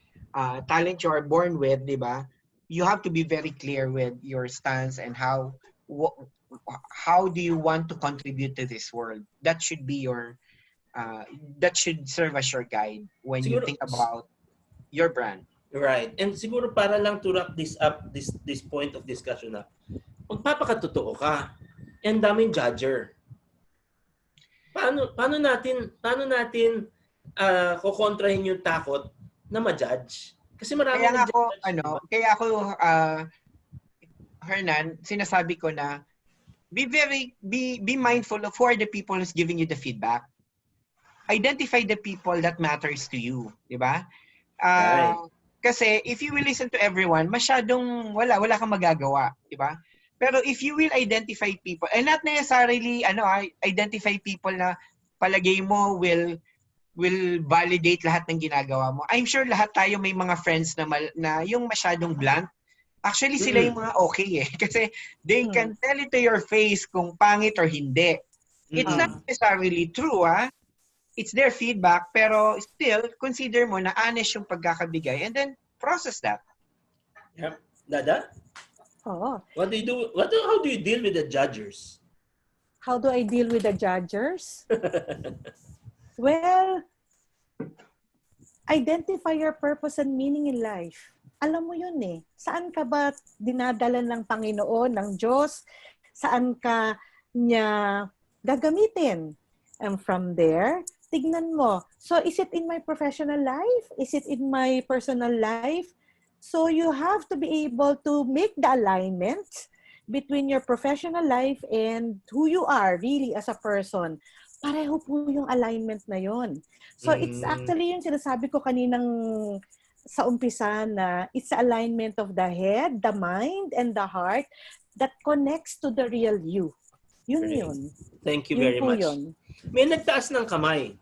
talent you are born with, diba? You have to be very clear with your stance and how do you want to contribute to this world. That should be your that should serve as your guide when you think about your brand. Right. And siguro para lang to wrap this up, this point of discussion up, magpapakatotoo ka. And daming judger. Paano natin kokontrahin yung takot na ma-judge? Kasi marami kaya ako Hernan, sinasabi ko na be mindful of who are the people who's giving you the feedback. Identify the people that matters to you, di ba? Right. Kasi if you will listen to everyone, masyadong wala kang magagawa, di ba? Pero if you will identify people, and not necessarily identify people na palagay mo will validate lahat ng ginagawa mo. I'm sure lahat tayo may mga friends na yung masyadong blunt. Actually, sila yung mga okay eh. Kasi they can tell it to your face kung pangit or hindi. It's not necessarily true, It's their feedback, pero still, consider mo na honest yung pagkakabigay and then process that. Yep. Dada? Oh. How do you deal with the judgers? How do I deal with the judgers? Well, identify your purpose and meaning in life. Alam mo yun eh. Saan ka ba dinadala ng Panginoon, ng Diyos? Saan ka niya gagamitin? And from there, tignan mo. So, is it in my professional life? Is it in my personal life? So, you have to be able to make the alignment between your professional life and who you are really as a person. Pareho po yung alignment na yon. So, it's actually yung sinasabi ko kaninang sa umpisa na it's the alignment of the head, the mind, and the heart that connects to the real you. Yun Great. yun. Thank you very much. Yun. May nagtaas ng kamay.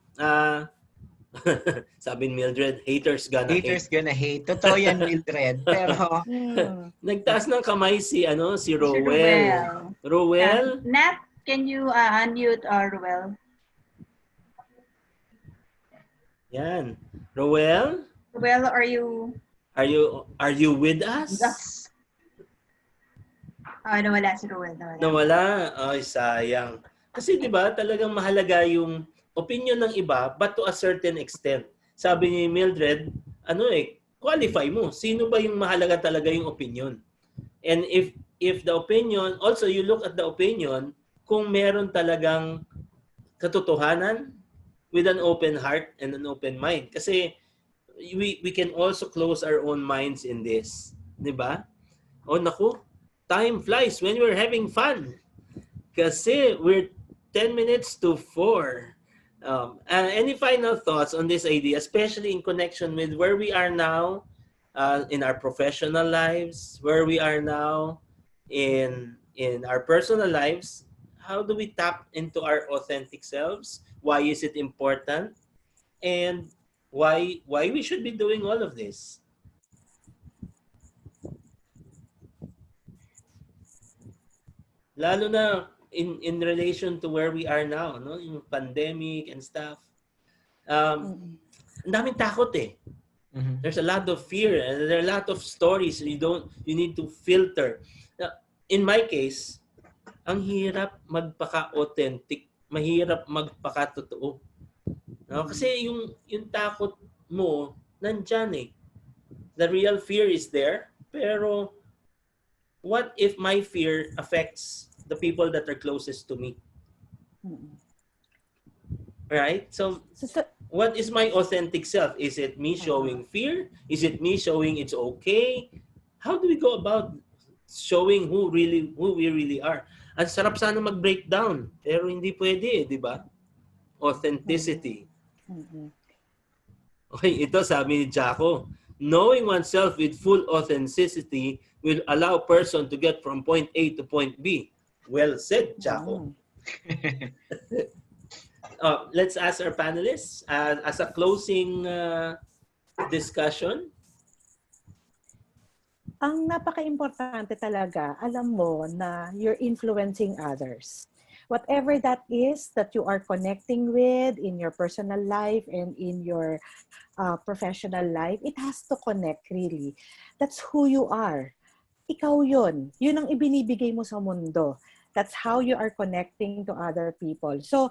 Sabi ni Mildred, haters gonna hate. Totoo yan, Mildred. Pero nagtaas ng kamay si Rowell. Rowell? Nat, can you unmute Rowell? Yan. Rowell? Rowell, are you with us? Yes. Nawala si Rowell. Nawala? Ay, sayang. Kasi 'di ba, talagang mahalaga yung opinion ng iba but to a certain extent. Sabi ni Mildred, qualify mo. Sino ba yung mahalaga talaga yung opinion? And if the opinion, also you look at the opinion, kung meron talagang katotohanan with an open heart and an open mind. Kasi we can also close our own minds in this. Di ba? Oh, naku, time flies when we're having fun. Kasi we're 10 minutes to 4. Any final thoughts on this idea, especially in connection with where we are now in our professional lives, where we are now in our personal lives? How do we tap into our authentic selves? Why is it important? And why we should be doing all of this? Lalo na in relation to where we are now, no? Yung pandemic and stuff. Ang daming takot eh. There's a lot of fear and there are a lot of stories you need to filter. Now, in my case, ang hirap magpaka-authentic, mahirap magpaka-totoo. No? Kasi yung takot mo nandyan eh. The real fear is there, pero what if my fear affects the people that are closest to me? Right? So what is my authentic self? Is it me showing fear? Is it me showing it's okay? How do we go about showing who we really are? Ang sarap sana mag-breakdown, pero hindi pwede, di ba? Authenticity. Okay, ito sabi ni Jaco, knowing oneself with full authenticity will allow a person to get from point A to point B. Well said, Jaco. Let's ask our panelists as a closing discussion. Ang napaka-importante talaga, alam mo na you're influencing others. Whatever that is that you are connecting with in your personal life and in your professional life, it has to connect really. That's who you are. Ikaw yun. Yun ang ibinibigay mo sa mundo. That's how you are connecting to other people. So,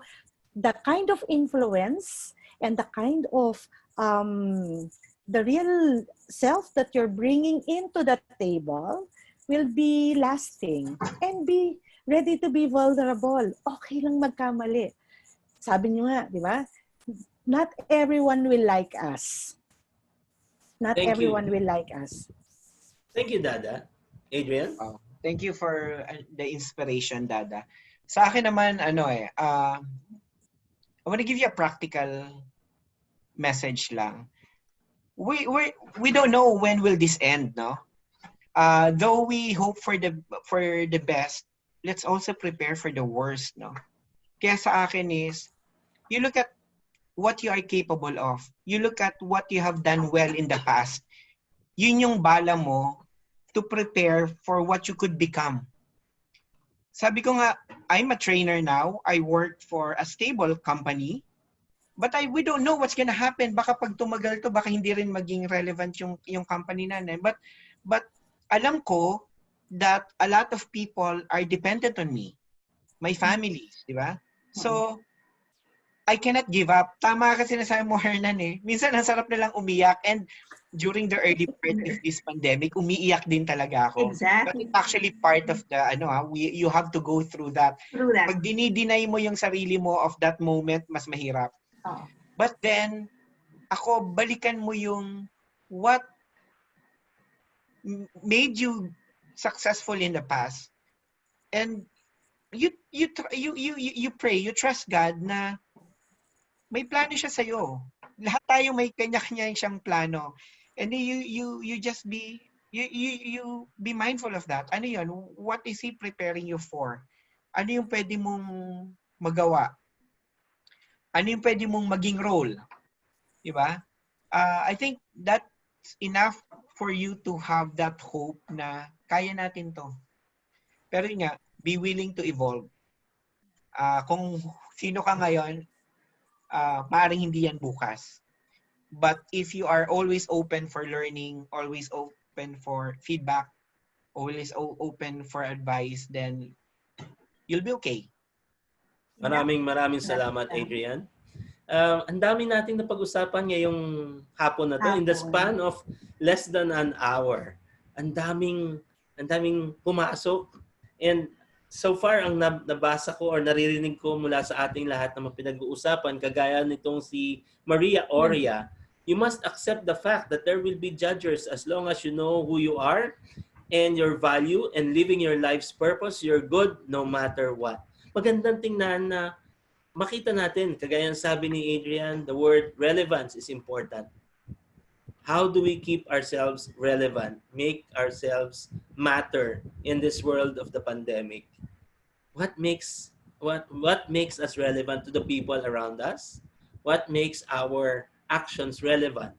the kind of influence and the kind of the real self that you're bringing into the table will be lasting and be ready to be vulnerable. Okay lang magkamali. Sabi niyo nga, di ba? Not everyone will like us. Not everyone will like us. Thank you, Dada. Adrian? Thank you for the inspiration, Dada. Sa akin naman, I want to give you a practical message lang. We don't know when will this end, no? Though we hope for the best, let's also prepare for the worst, no? Kaya sa akin is, you look at what you are capable of. You look at what you have done well in the past. Yun yung bala mo to prepare for what you could become. Sabi ko nga, I'm a trainer now. I work for a stable company. But we don't know what's gonna happen. Baka pag tumagal to, baka hindi rin maging relevant yung company natin. But alam ko that a lot of people are dependent on me. My families, di ba? So, I cannot give up. Tama kasi nasabi mo, Hernan eh. Minsan, ang sarap nilang umiyak. And during the early part of this pandemic, umiiyak din talaga ako. Exactly. But it's actually part of the, you have to go through that. Pag dinideny mo yung sarili mo of that moment, mas mahirap. But then, ako, balikan mo yung what made you successful in the past. And you pray, you trust God na may plano siya sa'yo. Lahat tayo may kanya-kanya siyang plano. And you just be, you be mindful of that. Ano yun? What is He preparing you for? Ano yung pwede mong magawa? Ano yung pwede mong maging role? Diba? I think that's enough for you to have that hope na kaya natin to. Pero yun nga, be willing to evolve. Kung sino ka ngayon, maaaring hindi yan bukas. But if you are always open for learning, always open for feedback, always open for advice, then you'll be okay. Maraming salamat, Adrian. Ang dami nating napag-usapan ngayong hapon na to in the span of less than an hour. Ang daming pumasok. And so far ang nabasa ko or naririnig ko mula sa ating lahat na pinag-uusapan, kagaya nitong si Maria Oria, you must accept the fact that there will be judges as long as you know who you are and your value and living your life's purpose, you're good no matter what. Magandang tingnan na makita natin, kagaya ng sabi ni Adrian, the word relevance is important. How do we keep ourselves relevant, make ourselves matter in this world of the pandemic? What makes us relevant to the people around us? What makes our actions relevant?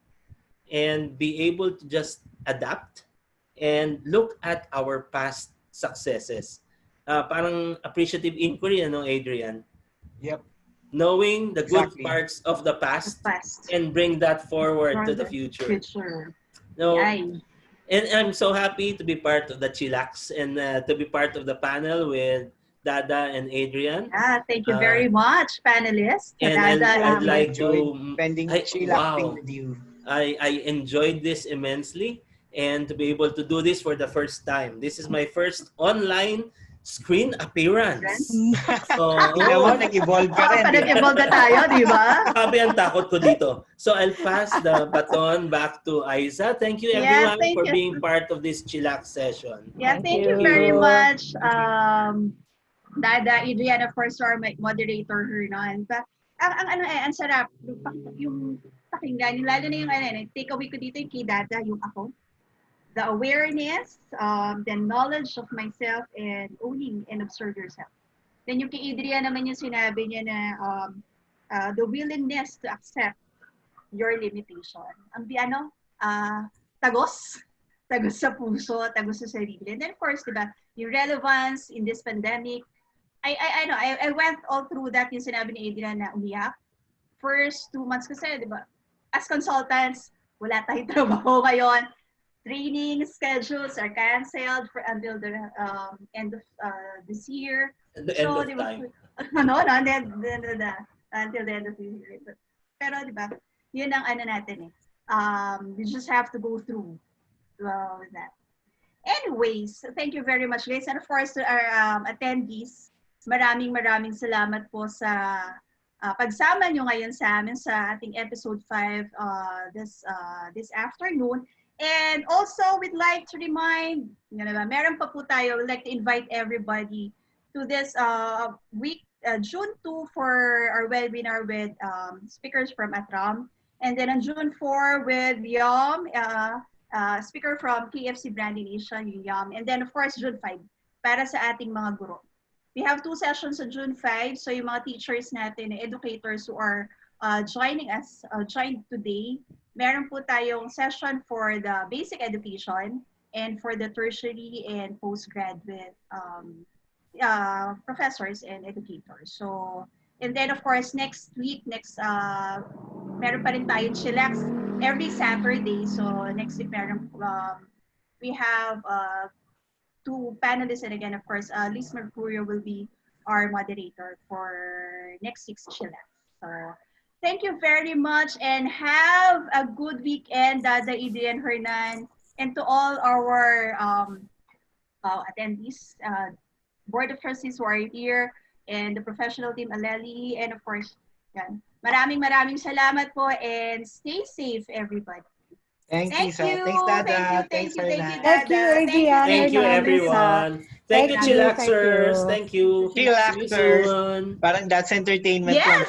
And be able to just adapt and look at our past successes. Parang appreciative inquiry, Adrian? Yep. Knowing the good parts of the past and bring that forward to the future. No, and I'm so happy to be part of the Chillax and to be part of the panel with Dada and Adrian. Thank you very much, panelists. And I'd like to spending chillaxing with you. I enjoyed this immensely, and to be able to do this for the first time. This is my first online screen appearance. So, nag-evolve ka rin. Nag-evolve na tayo, di ba? Sabi ang takot ko dito. So I'll pass the baton back to Aiza. Thank you everyone for being part of this Chillax session. Yeah, thank you very much. Dada, Adrian, of course, our moderator, Hernan. Ang sarap. Yung pakinggan, lalo na yung takeaway ko dito, yung kay Dada, yung ako. The awareness, the knowledge of myself, and owning and observe yourself. Then yung kay Adrian naman yung sinabi niya na the willingness to accept your limitation. Ang tagos sa puso, tagos sa sarili. And then of course, diba, yung relevance in this pandemic, I went all through that yung sinabi ni Adrian na umiyak. First 2 months kasi, diba, as consultants, wala tayong trabaho ngayon. Training schedules are canceled until the end of this year. The end of time. Until the end of the year. Pero di ba, yun ang natin we just have to go through with that. Anyways, thank you very much guys. And of course, to our attendees, maraming salamat po sa pagsama nyo ngayon sa amin sa ating episode 5 this afternoon. And also, we'd like to remind, meron pa po tayo, we'd like to invite everybody to this week, June 2 for our webinar with speakers from Atram. And then on June 4 with Yom, speaker from KFC Branding Nation, Yom. And then of course, June 5, para sa ating mga guro. We have 2 sessions on June 5. So yung mga teachers natin, educators who are joined today, meron po tayong session for the basic education and for the tertiary and postgraduate professors and educators. So, and then of course, next week, meron pa rin tayong Chillax every Saturday. So, next week, we have 2 panelists. And again, of course, Liz Mercurio will be our moderator for next week's Chillax. So, thank you very much and have a good weekend, Dada, Adrian, Hernan, and to all our attendees, Board of Trustees who are here, and the professional team, Aleli, and of course, yan. Maraming salamat po and stay safe, everybody. Thank you. Thanks, Dada. Thank you, Dada. Thank you, Adrian. Thank you, everyone. Thank you, Chillaxers. Thank you. Chillaxers. Parang that's entertainment. Yes!